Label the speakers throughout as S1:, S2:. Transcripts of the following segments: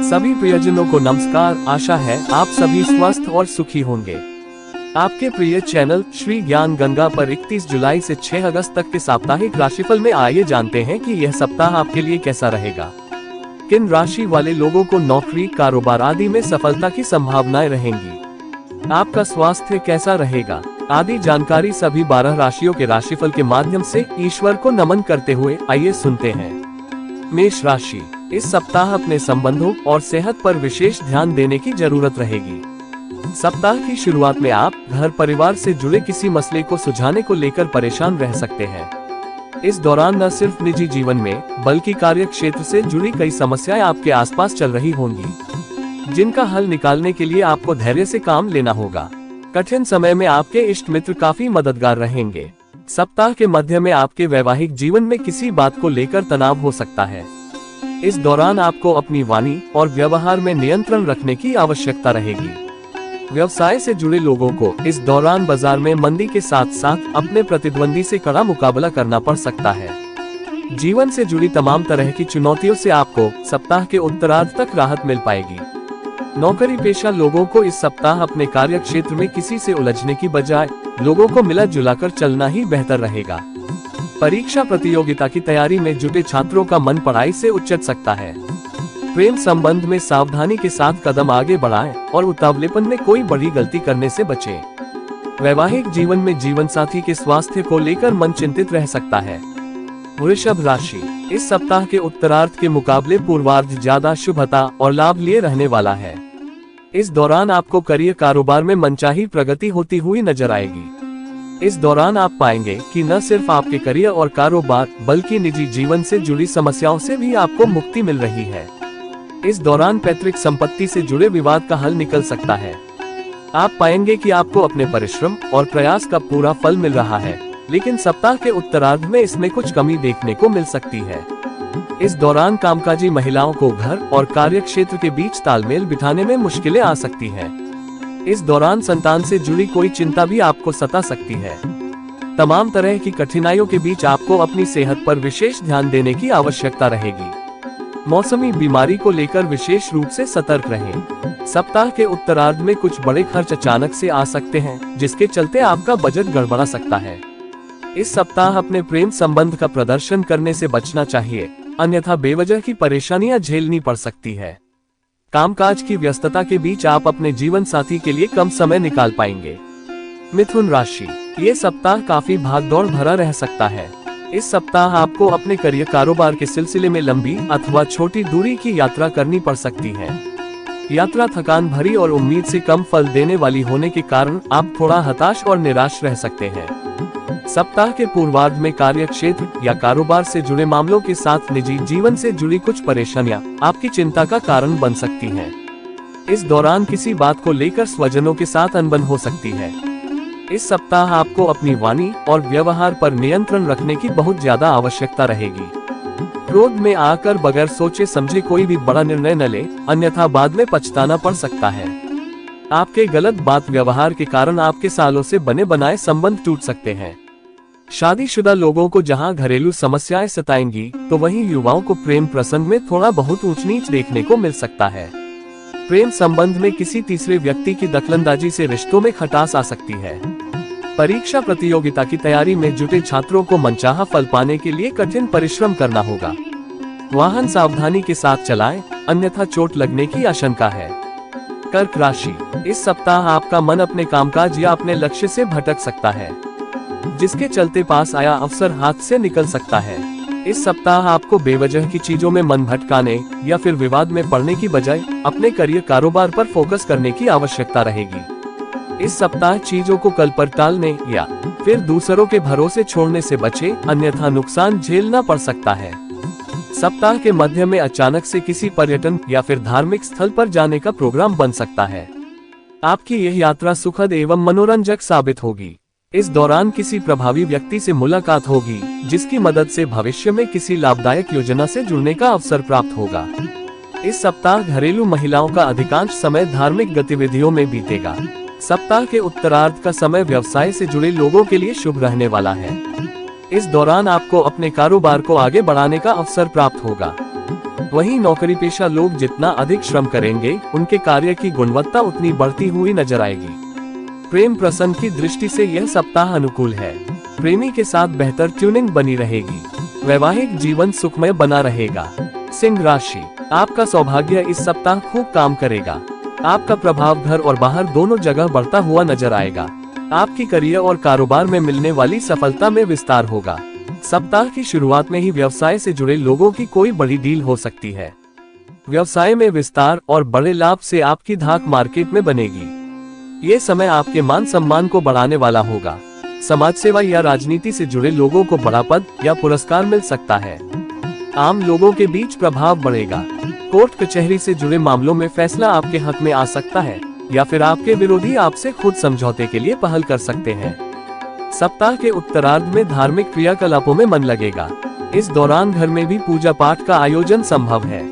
S1: सभी प्रियजनों को नमस्कार। आशा है आप सभी स्वस्थ और सुखी होंगे। आपके प्रिय चैनल श्री ज्ञान गंगा पर 31 जुलाई से 6 अगस्त तक के साप्ताहिक राशिफल में आइए जानते हैं कि यह सप्ताह आपके लिए कैसा रहेगा। किन राशि वाले लोगों को नौकरी, कारोबार आदि में सफलता की संभावनाएं रहेंगी। आपका स्वास्थ्य कैसा रहेगा आदि जानकारी सभी 12 राशियों के राशिफल के माध्यम से ईश्वर को नमन करते हुए आइए सुनते हैं। मेष राशि, इस सप्ताह अपने संबंधों और सेहत पर विशेष ध्यान देने की जरूरत रहेगी। सप्ताह की शुरुआत में आप घर परिवार से जुड़े किसी मसले को सुलझाने को लेकर परेशान रह सकते हैं। इस दौरान न सिर्फ निजी जीवन में बल्कि कार्य क्षेत्र से जुड़ी कई समस्याएं आपके आसपास चल रही होंगी, जिनका हल निकालने के लिए आपको धैर्य से काम लेना होगा। कठिन समय में आपके इष्ट मित्र काफी मददगार रहेंगे। सप्ताह के मध्य में आपके वैवाहिक जीवन में किसी बात को लेकर तनाव हो सकता है। इस दौरान आपको अपनी वाणी और व्यवहार में नियंत्रण रखने की आवश्यकता रहेगी। व्यवसाय से जुड़े लोगों को इस दौरान बाजार में मंदी के साथ साथ अपने प्रतिद्वंदी से कड़ा मुकाबला करना पड़ सकता है। जीवन से जुड़ी तमाम तरह की चुनौतियों से आपको सप्ताह के उत्तरार्ध तक राहत मिल पाएगी। नौकरी पेशा लोगों को इस सप्ताह अपने कार्य क्षेत्र में किसी से उलझने की बजाय लोगों को मिला जुलाकर चलना ही बेहतर रहेगा। परीक्षा प्रतियोगिता की तैयारी में जुटे छात्रों का मन पढ़ाई से उचट सकता है। प्रेम संबंध में सावधानी के साथ कदम आगे बढ़ाएं और उतावलेपन में कोई बड़ी गलती करने से बचें। वैवाहिक जीवन में जीवन साथी के स्वास्थ्य को लेकर मन चिंतित रह सकता है। वृषभ राशि, इस सप्ताह के उत्तरार्ध के मुकाबले पूर्वार्ध ज्यादा शुभता और लाभ लिए रहने वाला है। इस दौरान आपको करियर कारोबार में मनचाही प्रगति होती हुई नजर आएगी। इस दौरान आप पाएंगे कि न सिर्फ आपके करियर और कारोबार बल्कि निजी जीवन से जुड़ी समस्याओं से भी आपको मुक्ति मिल रही है। इस दौरान पैतृक संपत्ति से जुड़े विवाद का हल निकल सकता है। आप पाएंगे कि आपको अपने परिश्रम और प्रयास का पूरा फल मिल रहा है, लेकिन सप्ताह के उत्तरार्ध में इसमें कुछ कमी देखने को मिल सकती है। इस दौरान कामकाजी महिलाओं को घर और कार्य क्षेत्र के बीच तालमेल बिठाने में मुश्किलें आ सकती हैं। इस दौरान संतान से जुड़ी कोई चिंता भी आपको सता सकती है। तमाम तरह की कठिनाइयों के बीच आपको अपनी सेहत पर विशेष ध्यान देने की आवश्यकता रहेगी। मौसमी बीमारी को लेकर विशेष रूप से सतर्क रहें। सप्ताह के उत्तरार्ध में कुछ बड़े खर्च अचानक से आ सकते हैं, जिसके चलते आपका बजट गड़बड़ा सकता है। इस सप्ताह अपने प्रेम संबंध का प्रदर्शन करने से बचना चाहिए, अन्यथा बेवजह की परेशानियां झेलनी पड़ सकती है। कामकाज की व्यस्तता के बीच आप अपने जीवन साथी के लिए कम समय निकाल पाएंगे। मिथुन राशि, ये सप्ताह काफी भागदौड़ भरा रह सकता है। इस सप्ताह आपको अपने करियर कारोबार के सिलसिले में लंबी अथवा छोटी दूरी की यात्रा करनी पड़ सकती है। यात्रा थकान भरी और उम्मीद से कम फल देने वाली होने के कारण आप थोड़ा हताश और निराश रह सकते हैं। सप्ताह के पूर्वार्ध में कार्य क्षेत्र या कारोबार से जुड़े मामलों के साथ निजी जीवन से जुड़ी कुछ परेशानियां आपकी चिंता का कारण बन सकती हैं। इस दौरान किसी बात को लेकर स्वजनों के साथ अनबन हो सकती है। इस सप्ताह आपको अपनी वाणी और व्यवहार पर नियंत्रण रखने की बहुत ज्यादा आवश्यकता रहेगी। क्रोध में आकर बगैर सोचे समझे कोई भी बड़ा निर्णय न ले, अन्यथा बाद में पछताना पड़ सकता है। आपके गलत बात व्यवहार के कारण आपके सालों से बने बनाए संबंध टूट सकते हैं। शादीशुदा लोगों को जहां घरेलू समस्याएं सताएंगी, तो वहीं युवाओं को प्रेम प्रसंग में थोड़ा बहुत ऊंच नीच देखने को मिल सकता है। प्रेम संबंध में किसी तीसरे व्यक्ति की दखलंदाजी से रिश्तों में खटास आ सकती है। परीक्षा प्रतियोगिता की तैयारी में जुटे छात्रों को मनचाहा फल पाने के लिए कठिन परिश्रम करना होगा। वाहन सावधानी के साथ चलाएं, अन्यथा चोट लगने की आशंका है। कर्क राशि, इस सप्ताह आपका मन अपने कामकाज या अपने लक्ष्य से भटक सकता है, जिसके चलते पास आया अवसर हाथ से निकल सकता है। इस सप्ताह आपको बेवजह की चीजों में मन भटकाने या फिर विवाद में पड़ने की बजाय अपने करियर कारोबार पर फोकस करने की आवश्यकता रहेगी। इस सप्ताह चीजों को कल पर टालने या फिर दूसरों के भरोसे छोड़ने से बचें, अन्यथा नुकसान झेलना पड़ सकता है। सप्ताह के मध्य में अचानक से किसी पर्यटन या फिर धार्मिक स्थल पर जाने का प्रोग्राम बन सकता है। आपकी यह यात्रा सुखद एवं मनोरंजक साबित होगी। इस दौरान किसी प्रभावी व्यक्ति से मुलाकात होगी, जिसकी मदद से भविष्य में किसी लाभदायक योजना से जुड़ने का अवसर प्राप्त होगा। इस सप्ताह घरेलू महिलाओं का अधिकांश समय धार्मिक गतिविधियों में बीतेगा। सप्ताह के उत्तरार्ध का समय व्यवसाय से जुड़े लोगों के लिए शुभ रहने वाला है। इस दौरान आपको अपने कारोबार को आगे बढ़ाने का अवसर प्राप्त होगा। वहीं नौकरी पेशा लोग जितना अधिक श्रम करेंगे, उनके कार्य की गुणवत्ता उतनी बढ़ती हुई नजर आएगी। प्रेम प्रसंग की दृष्टि से यह सप्ताह अनुकूल है। प्रेमी के साथ बेहतर ट्यूनिंग बनी रहेगी। वैवाहिक जीवन सुखमय बना रहेगा। सिंह राशि, आपका सौभाग्य इस सप्ताह खूब काम करेगा। आपका प्रभाव घर और बाहर दोनों जगह बढ़ता हुआ नजर आएगा। आपकी करियर और कारोबार में मिलने वाली सफलता में विस्तार होगा। सप्ताह की शुरुआत में ही व्यवसाय से जुड़े लोगों की कोई बड़ी डील हो सकती है। व्यवसाय में विस्तार और बड़े लाभ से आपकी धाक मार्केट में बनेगी। ये समय आपके मान सम्मान को बढ़ाने वाला होगा। समाज सेवा या राजनीति से जुड़े लोगों को बड़ा पद या पुरस्कार मिल सकता है। आम लोगों के बीच प्रभाव बढ़ेगा। कोर्ट कचहरी से जुड़े मामलों में फैसला आपके हक में आ सकता है, या फिर आपके विरोधी आपसे खुद समझौते के लिए पहल कर सकते हैं। सप्ताह के उत्तरार्ध में धार्मिक क्रियाकलापों में मन लगेगा। इस दौरान घर में भी पूजा पाठ का आयोजन संभव है।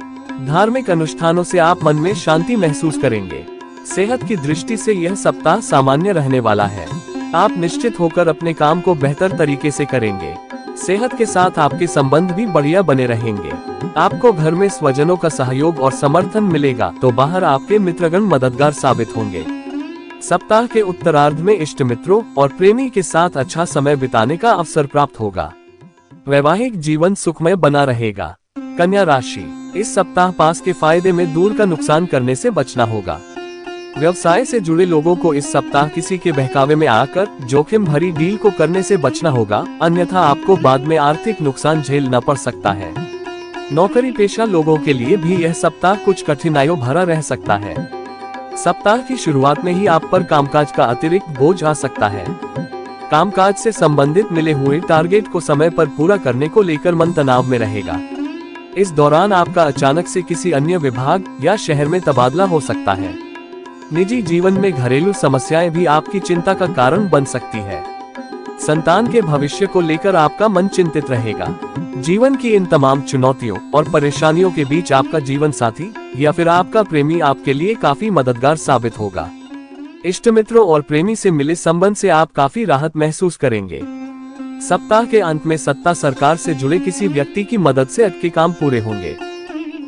S1: धार्मिक अनुष्ठानों से आप मन में शांति महसूस करेंगे। सेहत की दृष्टि से यह सप्ताह सामान्य रहने वाला है। आप निश्चित होकर अपने काम को बेहतर तरीके से करेंगे। सेहत के साथ आपके संबंध भी बढ़िया बने रहेंगे। आपको घर में स्वजनों का सहयोग और समर्थन मिलेगा, तो बाहर आपके मित्रगण मददगार साबित होंगे। सप्ताह के उत्तरार्ध में इष्ट मित्रों और प्रेमी के साथ अच्छा समय बिताने का अवसर प्राप्त होगा। वैवाहिक जीवन सुखमय बना रहेगा। कन्या राशि, इस सप्ताह पास के फायदे में दूर का नुकसान करने से बचना होगा। व्यवसाय से जुड़े लोगों को इस सप्ताह किसी के बहकावे में आकर जोखिम भरी डील को करने से बचना होगा, अन्यथा आपको बाद में आर्थिक नुकसान झेलना पड़ सकता है। नौकरी पेशा लोगों के लिए भी यह सप्ताह कुछ कठिनाइयों भरा रह सकता है। सप्ताह की शुरुआत में ही आप पर कामकाज का अतिरिक्त बोझ आ सकता है। कामकाज से संबंधित मिले हुए टारगेट को समय पर पूरा करने को लेकर मन तनाव में रहेगा। इस दौरान आपका अचानक से किसी अन्य विभाग या शहर में तबादला हो सकता है। निजी जीवन में घरेलू समस्याएं भी आपकी चिंता का कारण बन सकती है। संतान के भविष्य को लेकर आपका मन चिंतित रहेगा। जीवन की इन तमाम चुनौतियों और परेशानियों के बीच आपका जीवन साथी या फिर आपका प्रेमी आपके लिए काफी मददगार साबित होगा। इष्ट मित्रों और प्रेमी से मिले संबंध से आप काफी राहत महसूस करेंगे। सप्ताह के अंत में सत्ता सरकार से जुड़े किसी व्यक्ति की मदद से अटके काम पूरे होंगे।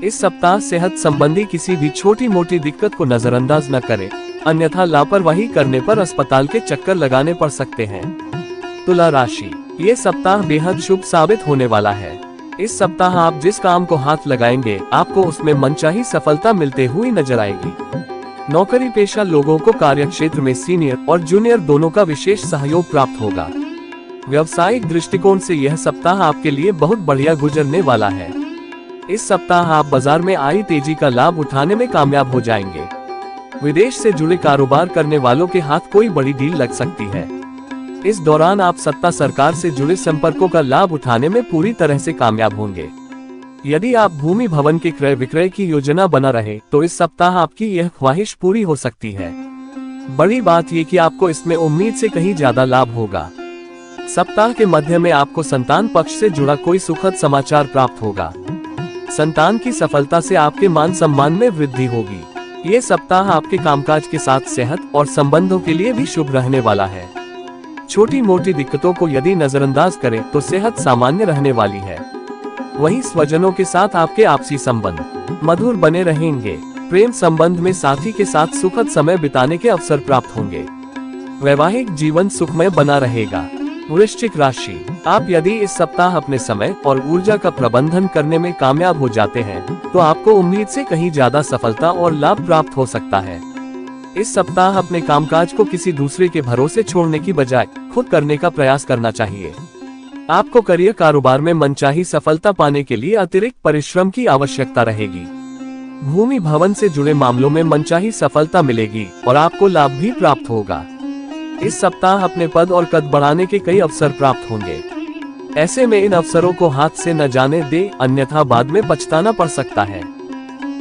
S1: इस सप्ताह सेहत संबंधी किसी भी छोटी मोटी दिक्कत को नजरअंदाज न करें, अन्यथा लापरवाही करने पर अस्पताल के चक्कर लगाने पड़ सकते हैं। तुला राशि, ये सप्ताह बेहद शुभ साबित होने वाला है। इस सप्ताह आप जिस काम को हाथ लगाएंगे, आपको उसमें मनचाही सफलता मिलते हुई नजर आएगी। नौकरी पेशा लोगों को कार्यक्षेत्र में सीनियर और जूनियर दोनों का विशेष सहयोग प्राप्त होगा। व्यावसायिक दृष्टिकोण से यह सप्ताह आपके लिए बहुत बढ़िया गुजरने वाला है। इस सप्ताह आप बाजार में आई तेजी का लाभ उठाने में कामयाब हो जाएंगे। विदेश से जुड़े कारोबार करने वालों के हाथ कोई बड़ी डील लग सकती है। इस दौरान आप सत्ता सरकार से जुड़े संपर्कों का लाभ उठाने में पूरी तरह से कामयाब होंगे। यदि आप भूमि भवन के क्रय विक्रय की योजना बना रहे, तो इस सप्ताह आपकी यह ख्वाहिश पूरी हो सकती है। बड़ी बात यह कि आपको इसमें उम्मीद से कहीं ज्यादा लाभ होगा। सप्ताह के मध्य में आपको संतान पक्ष से जुड़ा कोई सुखद समाचार प्राप्त होगा। संतान की सफलता से आपके मान सम्मान में वृद्धि होगी। ये सप्ताह आपके कामकाज के साथ सेहत और संबंधों के लिए भी शुभ रहने वाला है। छोटी मोटी दिक्कतों को यदि नजरअंदाज करें तो सेहत सामान्य रहने वाली है। वहीं स्वजनों के साथ आपके आपसी संबंध मधुर बने रहेंगे। प्रेम संबंध में साथी के साथ सुखद समय बिताने के अवसर प्राप्त होंगे। वैवाहिक जीवन सुखमय बना रहेगा। वृश्चिक राशि, आप यदि इस सप्ताह अपने समय और ऊर्जा का प्रबंधन करने में कामयाब हो जाते हैं, तो आपको उम्मीद से कहीं ज्यादा सफलता और लाभ प्राप्त हो सकता है। इस सप्ताह अपने कामकाज को किसी दूसरे के भरोसे छोड़ने की बजाय खुद करने का प्रयास करना चाहिए। आपको करियर कारोबार में मनचाही सफलता पाने के लिए अतिरिक्त परिश्रम की आवश्यकता रहेगी। भूमि भवन से जुड़े मामलों में मनचाही सफलता मिलेगी और आपको लाभ भी प्राप्त होगा। इस सप्ताह अपने पद और कद बढ़ाने के कई अवसर प्राप्त होंगे। ऐसे में इन अवसरों को हाथ से न जाने दे, अन्यथा बाद में पछताना पड़ सकता है।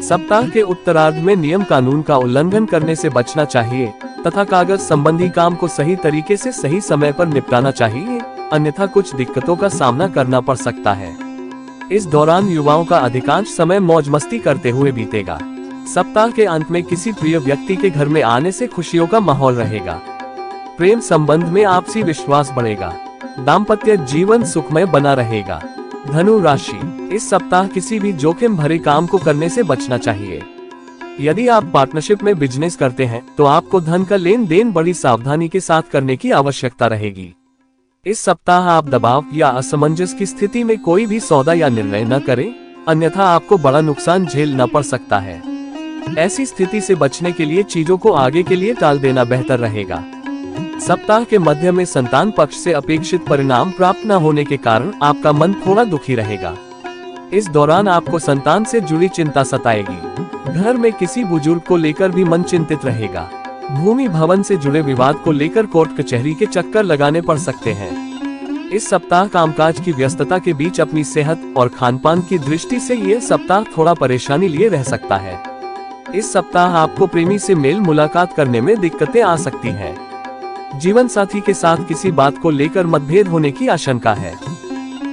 S1: सप्ताह के उत्तरार्ध में नियम कानून का उल्लंघन करने से बचना चाहिए तथा कागज संबंधी काम को सही तरीके से सही समय पर निपटाना चाहिए, अन्यथा कुछ दिक्कतों का सामना करना पड़ सकता है। इस दौरान युवाओं का अधिकांश समय मौज मस्ती करते हुए बीतेगा। सप्ताह के अंत में किसी प्रिय व्यक्ति के घर में आने से खुशियों का माहौल रहेगा। प्रेम संबंध में आपसी विश्वास बढ़ेगा। दाम्पत्य जीवन सुखमय बना रहेगा। धनु राशि, इस सप्ताह किसी भी जोखिम भरे काम को करने से बचना चाहिए। यदि आप पार्टनरशिप में बिजनेस करते हैं तो आपको धन का लेन देन बड़ी सावधानी के साथ करने की आवश्यकता रहेगी। इस सप्ताह आप दबाव या असमंजस की स्थिति में कोई भी सौदा या निर्णय न करें, अन्यथा आपको बड़ा नुकसान झेलना पड़ सकता है। ऐसी स्थिति से बचने के लिए चीजों को आगे के लिए टाल देना बेहतर रहेगा। सप्ताह के मध्य में संतान पक्ष से अपेक्षित परिणाम प्राप्त न होने के कारण आपका मन थोड़ा दुखी रहेगा। इस दौरान आपको संतान से जुड़ी चिंता सताएगी। घर में किसी बुजुर्ग को लेकर भी मन चिंतित रहेगा। भूमि भवन से जुड़े विवाद को लेकर कोर्ट कचहरी के चक्कर लगाने पड़ सकते हैं। इस सप्ताह कामकाज की व्यस्तता के बीच अपनी सेहत और खानपान की दृष्टि से यह सप्ताह थोड़ा परेशानी लिए रह सकता है। इस सप्ताह आपको प्रेमी से मेल मुलाकात करने में दिक्कतें आ सकती हैं। जीवन साथी के साथ किसी बात को लेकर मतभेद होने की आशंका है।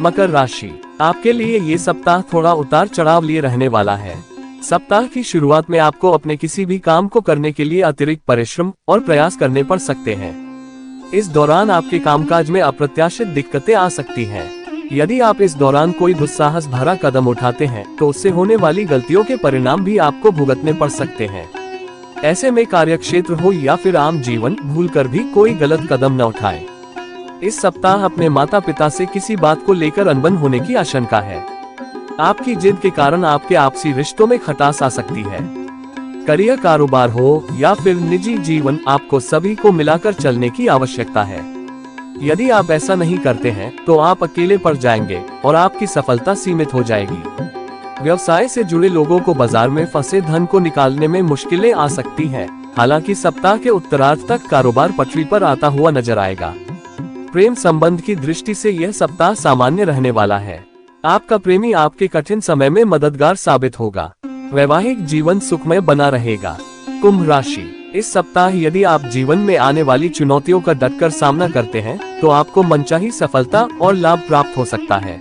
S1: मकर राशि, आपके लिए ये सप्ताह थोड़ा उतार चढ़ाव लिए रहने वाला है। सप्ताह की शुरुआत में आपको अपने किसी भी काम को करने के लिए अतिरिक्त परिश्रम और प्रयास करने पड़ सकते हैं। इस दौरान आपके कामकाज में अप्रत्याशित दिक्कतें आ सकती हैं। यदि आप इस दौरान कोई दुस्साहस भरा कदम उठाते हैं तो उससे होने वाली गलतियों के परिणाम भी आपको भुगतने पड़ सकते हैं। ऐसे में कार्यक्षेत्र हो या फिर आम जीवन, भूलकर भी कोई गलत कदम न उठाएं। इस सप्ताह अपने माता पिता से किसी बात को लेकर अनबन होने की आशंका है। आपकी जिद के कारण आपके आपसी रिश्तों में खटास आ सकती है। करियर, कारोबार हो या फिर निजी जीवन, आपको सभी को मिलाकर चलने की आवश्यकता है। यदि आप ऐसा नहीं करते हैं तो आप अकेले पड़ जाएंगे और आपकी सफलता सीमित हो जाएगी। व्यवसाय से जुड़े लोगों को बाजार में फंसे धन को निकालने में मुश्किलें आ सकती हैं। हालांकि सप्ताह के उत्तरार्ध तक कारोबार पटरी पर आता हुआ नजर आएगा। प्रेम संबंध की दृष्टि से यह सप्ताह सामान्य रहने वाला है। आपका प्रेमी आपके कठिन समय में मददगार साबित होगा। वैवाहिक जीवन सुखमय बना रहेगा। कुंभ राशि, इस सप्ताह यदि आप जीवन में आने वाली चुनौतियों का डटकर सामना करते हैं तो आपको मनचाही सफलता और लाभ प्राप्त हो सकता है।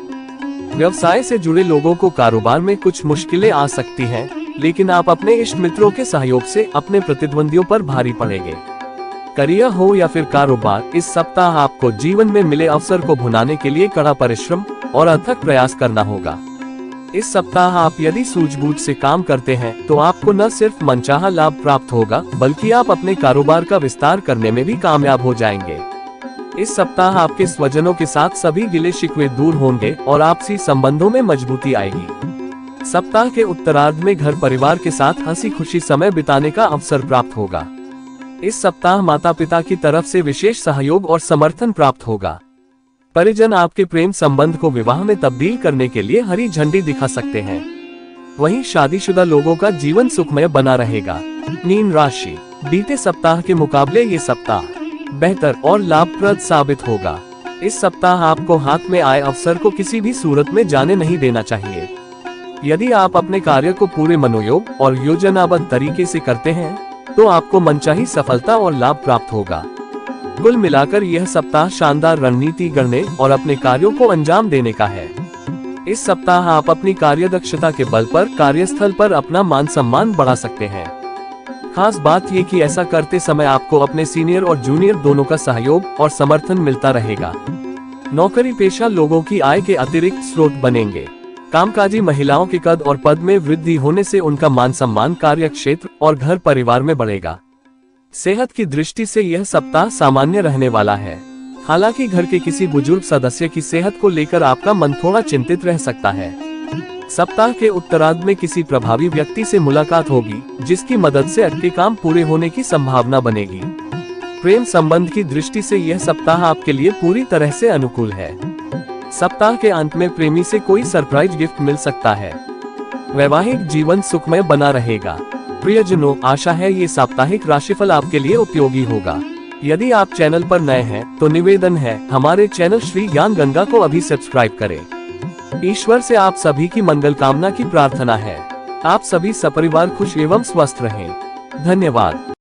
S1: व्यवसाय से जुड़े लोगों को कारोबार में कुछ मुश्किलें आ सकती हैं, लेकिन आप अपने इष्ट मित्रों के सहयोग से अपने प्रतिद्वंदियों पर भारी पड़ेंगे। करियर हो या फिर कारोबार, इस सप्ताह आपको जीवन में मिले अवसर को भुनाने के लिए कड़ा परिश्रम और अथक प्रयास करना होगा। इस सप्ताह आप यदि सूझबूझ से काम करते हैं तो आपको न सिर्फ मनचाहा लाभ प्राप्त होगा, बल्कि आप अपने कारोबार का विस्तार करने में भी कामयाब हो जाएंगे। इस सप्ताह आपके स्वजनों के साथ सभी गिले शिकवे दूर होंगे और आपसी संबंधों में मजबूती आएगी। सप्ताह के उत्तरार्ध में घर परिवार के साथ हंसी खुशी समय बिताने का अवसर प्राप्त होगा। इस सप्ताह माता पिता की तरफ से विशेष सहयोग और समर्थन प्राप्त होगा। परिजन आपके प्रेम संबंध को विवाह में तब्दील करने के लिए हरी झंडी दिखा सकते हैं। वहीं शादीशुदा लोगों का जीवन सुखमय बना रहेगा। मीन राशि, बीते सप्ताह के मुकाबले ये सप्ताह बेहतर और लाभप्रद साबित होगा। इस सप्ताह आपको हाथ में आए अवसर को किसी भी सूरत में जाने नहीं देना चाहिए। यदि आप अपने कार्य को पूरे मनोयोग और योजनाबद्ध तरीके से करते हैं तो आपको मनचाही सफलता और लाभ प्राप्त होगा। कुल मिलाकर यह सप्ताह शानदार रणनीति गढ़ने और अपने कार्यों को अंजाम देने का है। इस सप्ताह आप अपनी कार्यदक्षता के बल पर कार्यस्थल पर अपना मान सम्मान बढ़ा सकते हैं। खास बात ये कि ऐसा करते समय आपको अपने सीनियर और जूनियर दोनों का सहयोग और समर्थन मिलता रहेगा। नौकरी पेशा लोगों की आय के अतिरिक्त स्रोत बनेंगे। कामकाजी महिलाओं के कद और पद में वृद्धि होने से उनका मान सम्मान कार्य क्षेत्र और घर परिवार में बढ़ेगा। सेहत की दृष्टि से यह सप्ताह सामान्य रहने वाला है। हालांकि घर के किसी बुजुर्ग सदस्य की सेहत को लेकर आपका मन थोड़ा चिंतित रह सकता है। सप्ताह के उत्तरार्ध में किसी प्रभावी व्यक्ति से मुलाकात होगी, जिसकी मदद से अटके काम पूरे होने की संभावना बनेगी। प्रेम संबंध की दृष्टि से यह सप्ताह आपके लिए पूरी तरह से अनुकूल है। सप्ताह के अंत में प्रेमी से कोई सरप्राइज गिफ्ट मिल सकता है। वैवाहिक जीवन सुखमय बना रहेगा। प्रियजनों, आशा है ये साप्ताहिक राशिफल आपके लिए उपयोगी होगा। यदि आप चैनल पर नए हैं तो निवेदन है, हमारे चैनल श्री ज्ञान गंगा को अभी सब्सक्राइब करें। ईश्वर से आप सभी की मंगल कामना की प्रार्थना है। आप सभी सपरिवार खुश एवं स्वस्थ रहें। धन्यवाद।